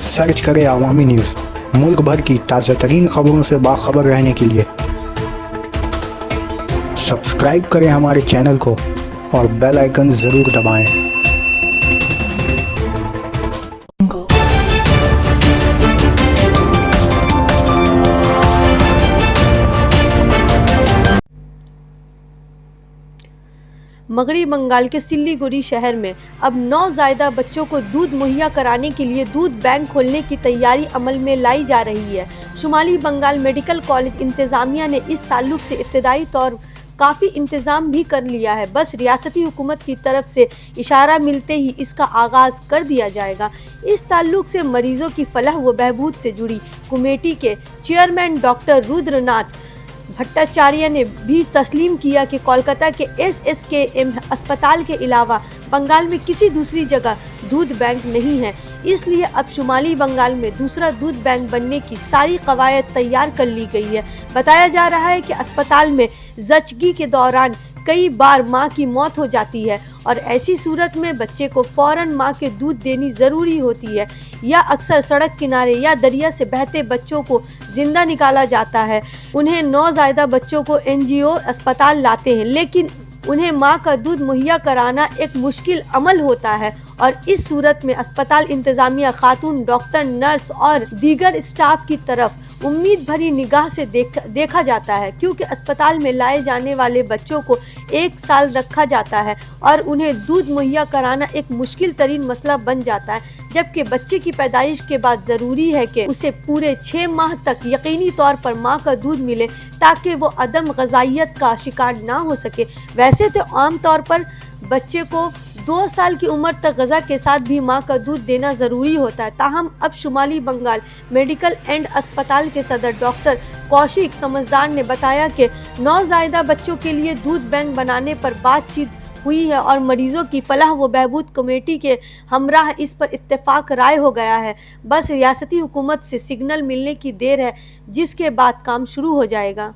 Search करें अवामी news. मुल्क भर की ताज़ा तरीन खबरों से बाखबर रहने के लिए सब्सक्राइब करें हमारे चैनल को और बेल आइकन ज़रूर दबाएं। मगरबी बंगाल के सिलीगुड़ी शहर में अब नौज़ायदा बच्चों को दूध मुहैया कराने के लिए दूध बैंक खोलने की तैयारी अमल में लाई जा रही है। शुमाली बंगाल मेडिकल कॉलेज इंतज़ामिया ने इस ताल्लुक से इब्तदाई तौर काफ़ी इंतज़ाम भी कर लिया है। बस रियासती हुकूमत की तरफ से इशारा मिलते ही इसका आगाज़ कर दिया जाएगा। इस ताल्लुक से मरीज़ों की फलाह व बहबूद से जुड़ी कमेटी के चेयरमैन डॉक्टर रुद्रनाथ भट्टाचार्य ने भी तस्लीम किया कि कोलकाता के SSKM अस्पताल के अलावा बंगाल में किसी दूसरी जगह दूध बैंक नहीं है, इसलिए अब शुमाली बंगाल में दूसरा दूध बैंक बनने की सारी कवायद तैयार कर ली गई है। बताया जा रहा है कि अस्पताल में ज़चगी के दौरान कई बार मां की मौत हो जाती है और ऐसी सूरत में बच्चे को फ़ौरन मां के दूध देनी ज़रूरी होती है, या अक्सर सड़क किनारे या दरिया से बहते बच्चों को जिंदा निकाला जाता है। उन्हें नौज़ायदा बच्चों को NGO अस्पताल लाते हैं, लेकिन उन्हें मां का दूध मुहैया कराना एक मुश्किल अमल होता है और इस सूरत में अस्पताल इंतज़ामिया खातून डॉक्टर, नर्स और दीगर स्टाफ की तरफ उम्मीद भरी निगाह से देखा जाता है, क्योंकि अस्पताल में लाए जाने वाले बच्चों को 1 साल रखा जाता है और उन्हें दूध मुहैया कराना एक मुश्किल तरीन मसला बन जाता है, जबकि बच्चे की पैदाइश के बाद ज़रूरी है कि उसे पूरे 6 माह तक यकीनी तौर पर माँ का दूध मिले ताकि वो अदम ग़ज़ाइयत का शिकार ना हो सके। वैसे तो आम तौर पर बच्चे को 2 साल की उम्र तक ग़ज़ा के साथ भी माँ का दूध देना ज़रूरी होता है। ताहम अब शुमाली बंगाल मेडिकल एंड अस्पताल के सदर डॉक्टर कौशिक समझदार ने बताया कि नौज़ायदा बच्चों के लिए दूध बैंक बनाने पर बातचीत हुई है और मरीज़ों की फलाह व बहबूद कमेटी के हमराह इस पर इत्तेफाक राय हो गया है। बस रियासती हुकूमत से सिग्नल मिलने की देर है, जिसके बाद काम शुरू हो जाएगा।